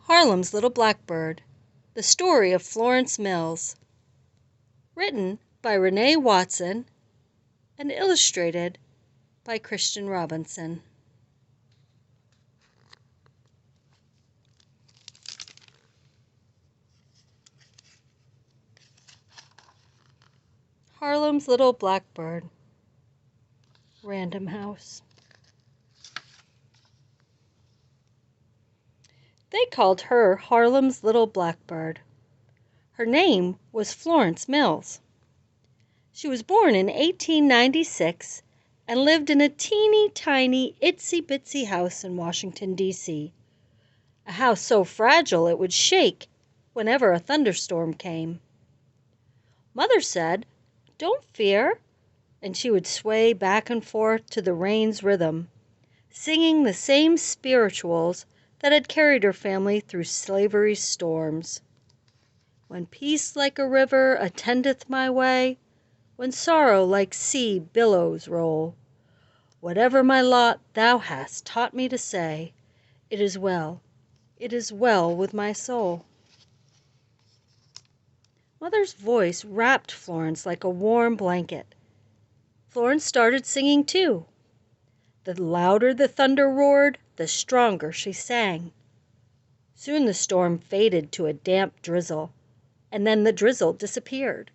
Harlem's Little Blackbird, The Story of Florence Mills. Written by Renee Watson and illustrated by Christian Robinson. Harlem's Little Blackbird. Random House. They called her Harlem's Little Blackbird. Her name was Florence Mills. She was born in 1896 and lived in a teeny tiny itsy-bitsy house in Washington, D.C. A house so fragile it would shake whenever a thunderstorm came. Mother said, "Don't fear," and she would sway back and forth to the rain's rhythm, singing the same spirituals that had carried her family through slavery's storms. When peace like a river attendeth my way, when sorrow like sea billows roll, whatever my lot thou hast taught me to say, it is well with my soul. Mother's voice wrapped Florence like a warm blanket. Florence started singing too. The louder the thunder roared, the stronger she sang. Soon the storm faded to a damp drizzle, and then the drizzle disappeared.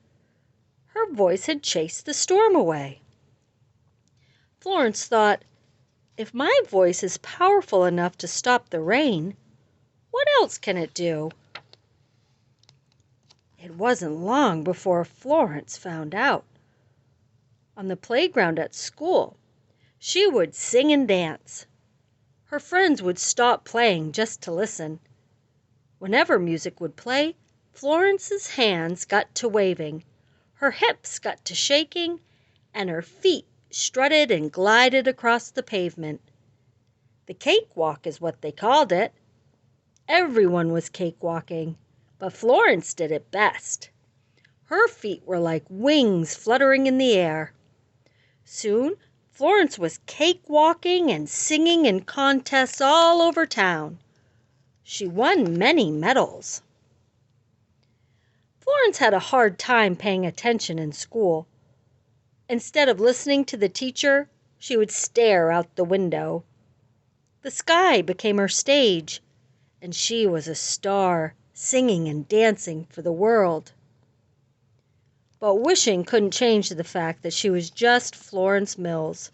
Her voice had chased the storm away. Florence thought, if my voice is powerful enough to stop the rain, what else can it do? It wasn't long before Florence found out. On the playground at school, she would sing and dance. Her friends would stop playing just to listen. Whenever music would play, Florence's hands got to waving, her hips got to shaking, and her feet strutted and glided across the pavement. The cakewalk is what they called it. Everyone was cakewalking, but Florence did it best. Her feet were like wings fluttering in the air. Soon, Florence was cakewalking and singing in contests all over town. She won many medals. Florence had a hard time paying attention in school. Instead of listening to the teacher, she would stare out the window. The sky became her stage, and she was a star, singing and dancing for the world. But wishing couldn't change the fact that she was just Florence Mills,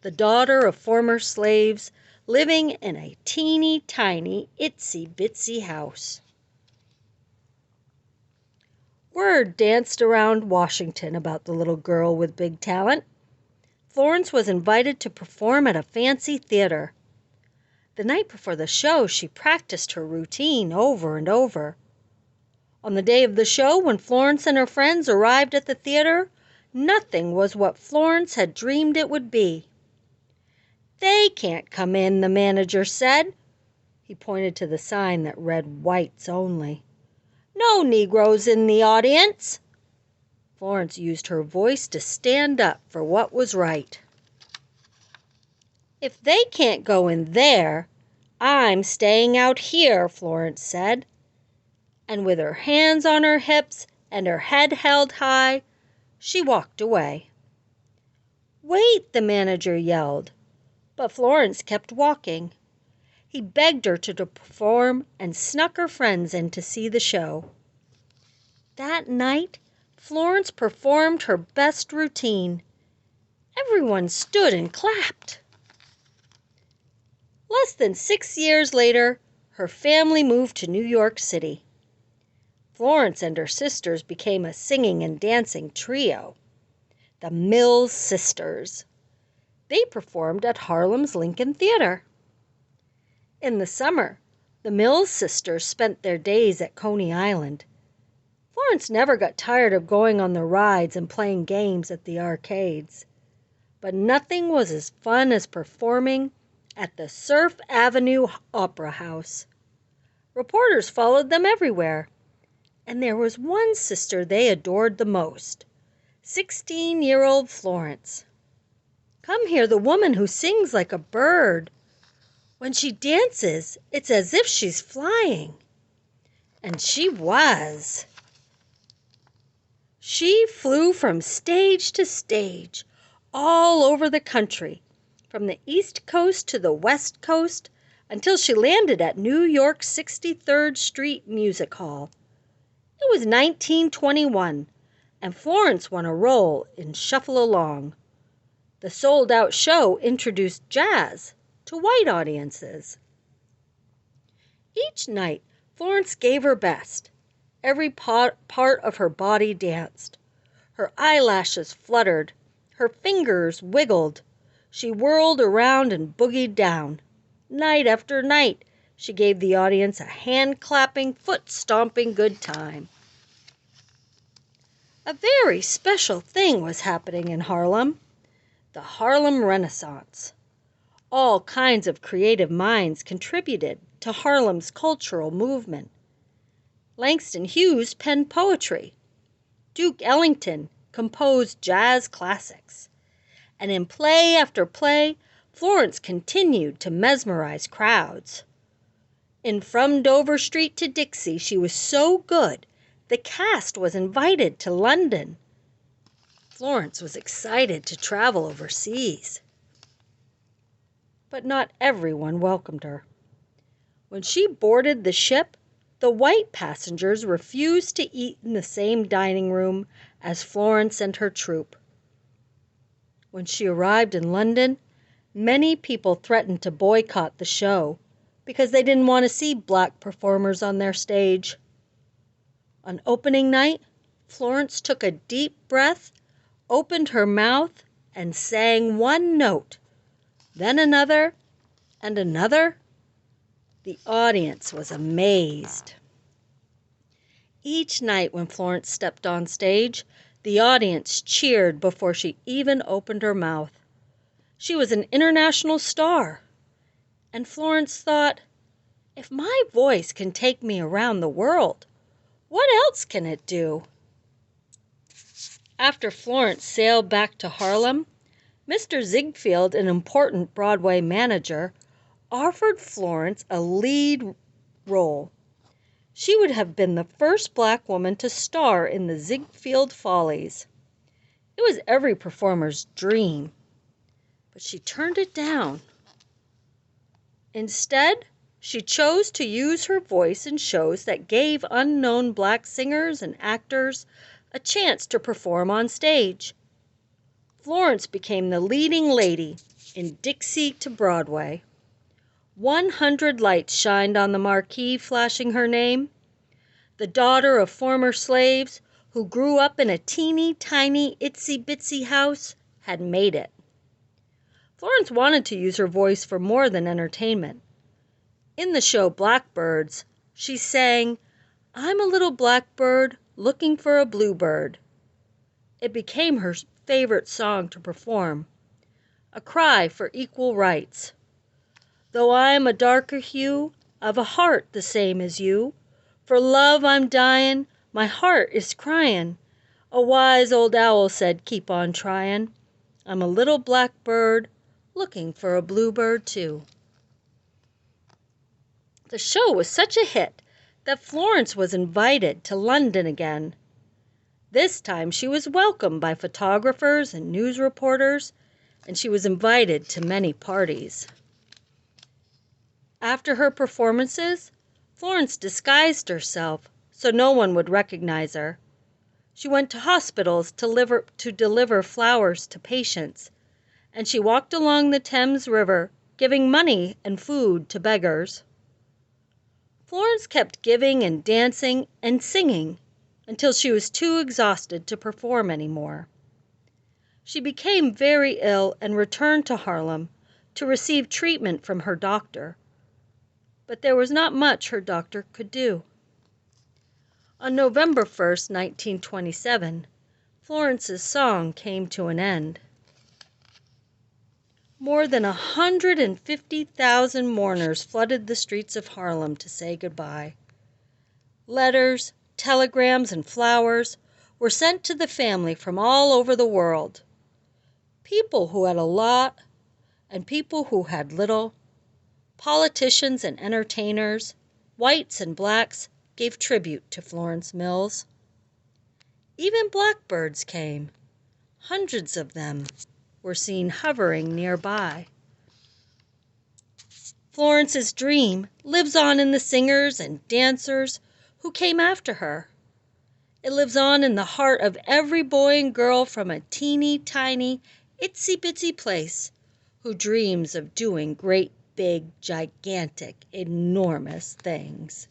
the daughter of former slaves, living in a teeny tiny itsy-bitsy house. Word danced around Washington about the little girl with big talent. Florence was invited to perform at a fancy theater. The night before the show, she practiced her routine over and over. On the day of the show, when Florence and her friends arrived at the theater, nothing was what Florence had dreamed it would be. "They can't come in," the manager said. He pointed to the sign that read "Whites Only." "No Negroes in the audience." Florence used her voice to stand up for what was right. "If they can't go in there, I'm staying out here," Florence said. And with her hands on her hips and her head held high, she walked away. "Wait," the manager yelled, but Florence kept walking. He begged her to perform and snuck her friends in to see the show. That night, Florence performed her best routine. Everyone stood and clapped. Less than 6 years later, her family moved to New York City. Florence and her sisters became a singing and dancing trio, the Mills Sisters. They performed at Harlem's Lincoln Theater. In the summer, the Mills Sisters spent their days at Coney Island. Florence never got tired of going on the rides and playing games at the arcades. But nothing was as fun as performing at the Surf Avenue Opera House. Reporters followed them everywhere. And there was one sister they adored the most, 16-year-old Florence. "Come hear the woman who sings like a bird." When she dances, it's as if she's flying. And she was. She flew from stage to stage, all over the country, from the East Coast to the West Coast, until she landed at New York's 63rd Street Music Hall. It was 1921, and Florence won a role in Shuffle Along. The sold-out show introduced jazz to white audiences. Each night, Florence gave her best. Every part of her body danced. Her eyelashes fluttered. Her fingers wiggled. She whirled around and boogied down. Night after night, she gave the audience a hand-clapping, foot-stomping good time. A very special thing was happening in Harlem, the Harlem Renaissance. All kinds of creative minds contributed to Harlem's cultural movement. Langston Hughes penned poetry. Duke Ellington composed jazz classics. And in play after play, Florence continued to mesmerize crowds. In From Dover Street to Dixie, she was so good, the cast was invited to London. Florence was excited to travel overseas. But not everyone welcomed her. When she boarded the ship, the white passengers refused to eat in the same dining room as Florence and her troupe. When she arrived in London, many people threatened to boycott the show because they didn't want to see black performers on their stage. On opening night, Florence took a deep breath, opened her mouth, and sang one note, then another, and another. The audience was amazed. Each night when Florence stepped on stage, the audience cheered before she even opened her mouth. She was an international star. And Florence thought, if my voice can take me around the world, what else can it do? After Florence sailed back to Harlem, Mr. Ziegfeld, an important Broadway manager, offered Florence a lead role. She would have been the first black woman to star in the Ziegfeld Follies. It was every performer's dream, but she turned it down. Instead, she chose to use her voice in shows that gave unknown black singers and actors a chance to perform on stage. Florence became the leading lady in Dixie to Broadway. 100 lights shined on the marquee, flashing her name. The daughter of former slaves, who grew up in a teeny tiny itsy-bitsy house, had made it. Florence wanted to use her voice for more than entertainment. In the show Blackbirds, she sang, "I'm a little blackbird looking for a bluebird." It became her favorite song to perform, a cry for equal rights. "Though I'm a darker hue, I've a heart the same as you. For love I'm dying, my heart is crying. A wise old owl said, keep on trying. I'm a little blackbird looking for a bluebird too." The show was such a hit that Florence was invited to London again. This time she was welcomed by photographers and news reporters, and she was invited to many parties. After her performances, Florence disguised herself so no one would recognize her. She went to hospitals to deliver flowers to patients, and she walked along the Thames River giving money and food to beggars. Florence kept giving and dancing and singing until she was too exhausted to perform anymore. She became very ill and returned to Harlem to receive treatment from her doctor. But there was not much her doctor could do. On November 1st, 1927, Florence's song came to an end. More than 150,000 mourners flooded the streets of Harlem to say goodbye. Letters, telegrams, and flowers were sent to the family from all over the world. People who had a lot and people who had little Politicians and entertainers, whites and blacks, gave tribute to Florence Mills. Even blackbirds came. Hundreds of them were seen hovering nearby. Florence's dream lives on in the singers and dancers who came after her. It lives on in the heart of every boy and girl from a teeny tiny, itsy bitsy place who dreams of doing great, big, gigantic, enormous things.